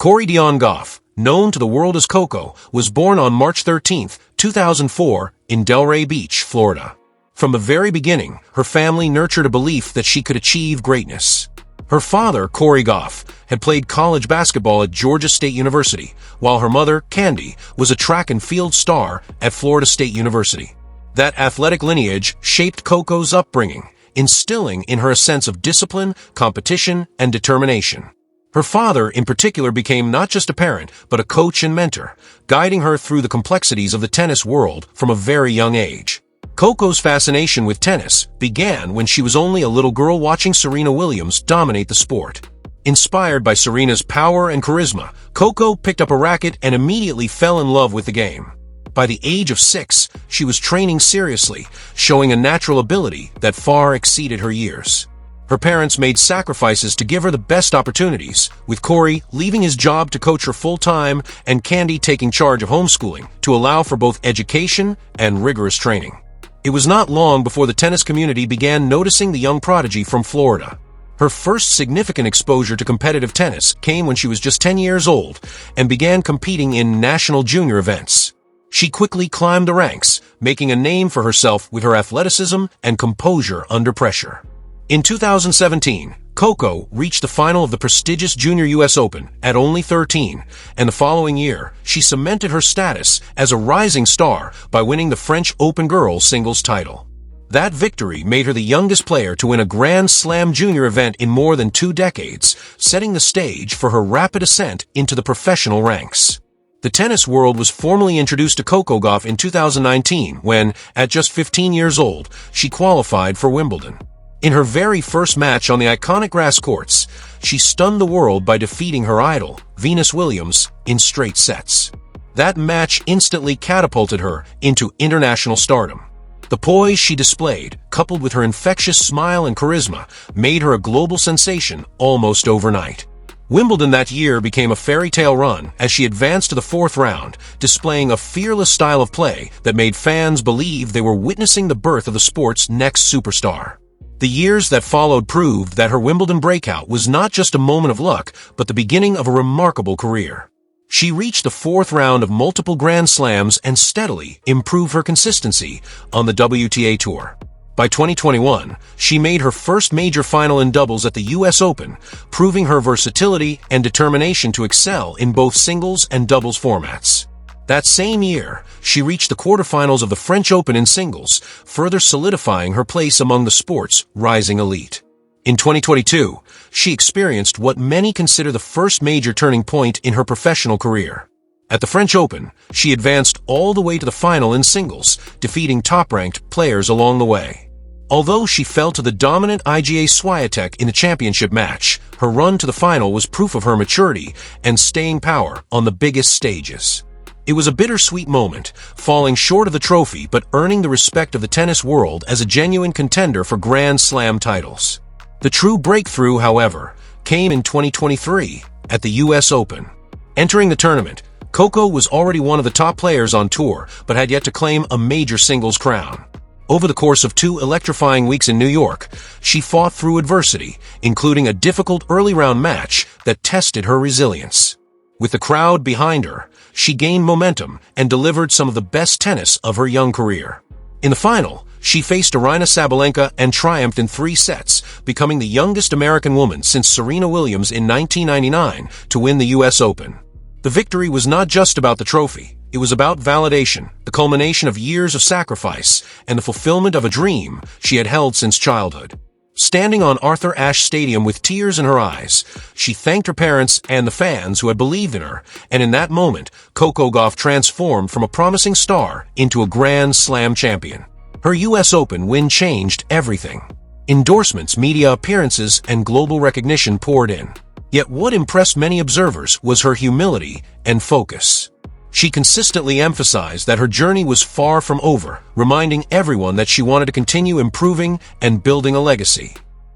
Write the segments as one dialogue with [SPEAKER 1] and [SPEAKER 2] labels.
[SPEAKER 1] Coco Gauff, known to the world as Coco, was born on March 13, 2004, in Delray Beach, Florida. From the very beginning, her family nurtured a belief that she could achieve greatness. Her father, Coco Gauff, had played college basketball at Georgia State University, while her mother, Candy, was a track and field star at Florida State University. That athletic lineage shaped Coco's upbringing, instilling in her a sense of discipline, competition, and determination. Her father, in particular, became not just a parent, but a coach and mentor, guiding her through the complexities of the tennis world from a very young age. Coco's fascination with tennis began when she was only a little girl watching Serena Williams dominate the sport. Inspired by Serena's power and charisma, Coco picked up a racket and immediately fell in love with the game. By the age of 6, she was training seriously, showing a natural ability that far exceeded her years. Her parents made sacrifices to give her the best opportunities, with Corey leaving his job to coach her full-time and Candy taking charge of homeschooling to allow for both education and rigorous training. It was not long before the tennis community began noticing the young prodigy from Florida. Her first significant exposure to competitive tennis came when she was just 10 years old and began competing in national junior events. She quickly climbed the ranks, making a name for herself with her athleticism and composure under pressure. In 2017, Coco reached the final of the prestigious Junior US Open at only 13, and the following year, she cemented her status as a rising star by winning the French Open girls singles title. That victory made her the youngest player to win a Grand Slam junior event in more than 2 decades, setting the stage for her rapid ascent into the professional ranks. The tennis world was formally introduced to Coco Gauff in 2019 when, at just 15 years old, she qualified for Wimbledon. In her very first match on the iconic grass courts, she stunned the world by defeating her idol, Venus Williams, in straight sets. That match instantly catapulted her into international stardom. The poise she displayed, coupled with her infectious smile and charisma, made her a global sensation almost overnight. Wimbledon that year became a fairy tale run as she advanced to the 4th round, displaying a fearless style of play that made fans believe they were witnessing the birth of the sport's next superstar. The years that followed proved that her Wimbledon breakout was not just a moment of luck, but the beginning of a remarkable career. She reached the 4th round of multiple Grand Slams and steadily improved her consistency on the WTA Tour. By 2021, she made her first major final in doubles at the US Open, proving her versatility and determination to excel in both singles and doubles formats. That same year, she reached the quarterfinals of the French Open in singles, further solidifying her place among the sport's rising elite. In 2022, she experienced what many consider the first major turning point in her professional career. At the French Open, she advanced all the way to the final in singles, defeating top-ranked players along the way. Although she fell to the dominant Iga Swiatek in the championship match, her run to the final was proof of her maturity and staying power on the biggest stages. It was a bittersweet moment, falling short of the trophy but earning the respect of the tennis world as a genuine contender for Grand Slam titles. The true breakthrough, however, came in 2023 at the US Open. Entering the tournament, Coco was already one of the top players on tour but had yet to claim a major singles crown. Over the course of 2 electrifying weeks in New York, she fought through adversity, including a difficult early-round match that tested her resilience. With the crowd behind her, she gained momentum and delivered some of the best tennis of her young career. In the final, she faced Aryna Sabalenka and triumphed in 3 sets, becoming the youngest American woman since Serena Williams in 1999 to win the US Open. The victory was not just about the trophy. It was about validation, the culmination of years of sacrifice, and the fulfillment of a dream she had held since childhood. Standing on Arthur Ashe Stadium with tears in her eyes, she thanked her parents and the fans who had believed in her, and in that moment, Coco Gauff transformed from a promising star into a Grand Slam champion. Her US Open win changed everything. Endorsements, media appearances, and global recognition poured in. Yet what impressed many observers was her humility and focus. She consistently emphasized that her journey was far from over, reminding everyone that she wanted to continue improving and building a legacy.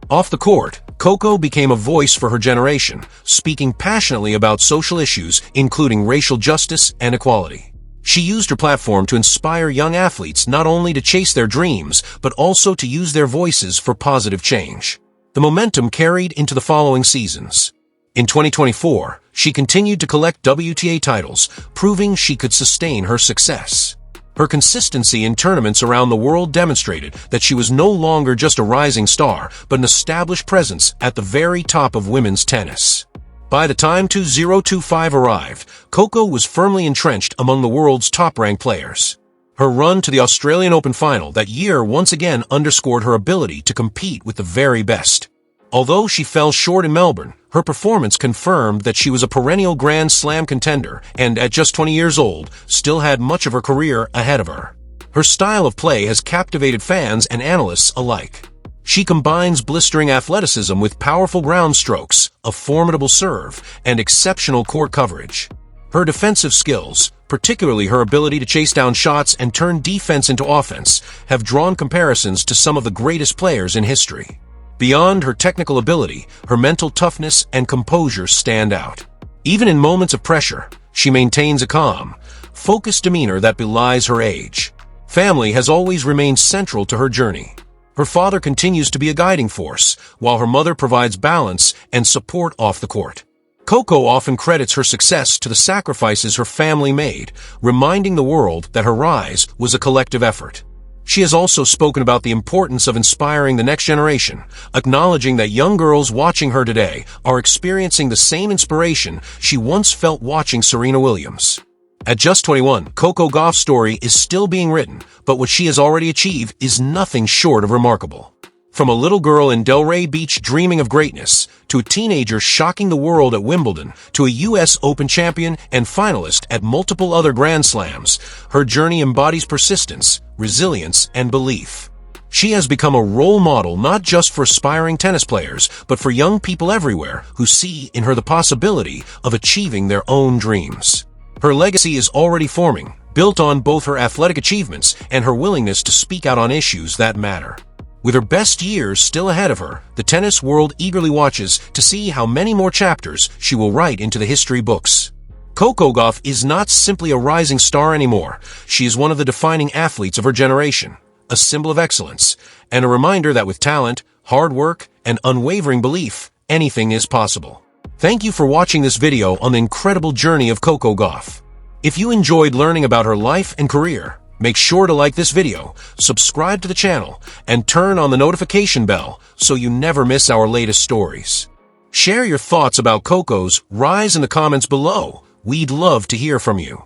[SPEAKER 1] Off the court, Coco became a voice for her generation, speaking passionately about social issues, including racial justice and equality. She used her platform to inspire young athletes not only to chase their dreams, but also to use their voices for positive change. The momentum carried into the following seasons. In 2024, She continued to collect WTA titles, proving she could sustain her success. Her consistency in tournaments around the world demonstrated that she was no longer just a rising star, but an established presence at the very top of women's tennis. By the time 2025 arrived, Coco was firmly entrenched among the world's top-ranked players. Her run to the Australian Open final that year once again underscored her ability to compete with the very best. Although she fell short in Melbourne, her performance confirmed that she was a perennial Grand Slam contender and, at just 20 years old, still had much of her career ahead of her. Her style of play has captivated fans and analysts alike. She combines blistering athleticism with powerful ground strokes, a formidable serve, and exceptional court coverage. Her defensive skills, particularly her ability to chase down shots and turn defense into offense, have drawn comparisons to some of the greatest players in history. Beyond her technical ability, her mental toughness and composure stand out. Even in moments of pressure, she maintains a calm, focused demeanor that belies her age. Family has always remained central to her journey. Her father continues to be a guiding force, while her mother provides balance and support off the court. Coco often credits her success to the sacrifices her family made, reminding the world that her rise was a collective effort. She has also spoken about the importance of inspiring the next generation, acknowledging that young girls watching her today are experiencing the same inspiration she once felt watching Serena Williams. At just 21, Coco Gauff's story is still being written, but what she has already achieved is nothing short of remarkable. From a little girl in Delray Beach dreaming of greatness, to a teenager shocking the world at Wimbledon, to a U.S. Open champion and finalist at multiple other Grand Slams, her journey embodies persistence, resilience, and belief. She has become a role model not just for aspiring tennis players, but for young people everywhere who see in her the possibility of achieving their own dreams. Her legacy is already forming, built on both her athletic achievements and her willingness to speak out on issues that matter. With her best years still ahead of her, the tennis world eagerly watches to see how many more chapters she will write into the history books. Coco Gauff is not simply a rising star anymore. She is one of the defining athletes of her generation, a symbol of excellence, and a reminder that with talent, hard work, and unwavering belief, anything is possible. Thank you for watching this video on the incredible journey of Coco Gauff. If you enjoyed learning about her life and career, make sure to like this video, subscribe to the channel, and turn on the notification bell so you never miss our latest stories. Share your thoughts about Coco's rise in the comments below. We'd love to hear from you.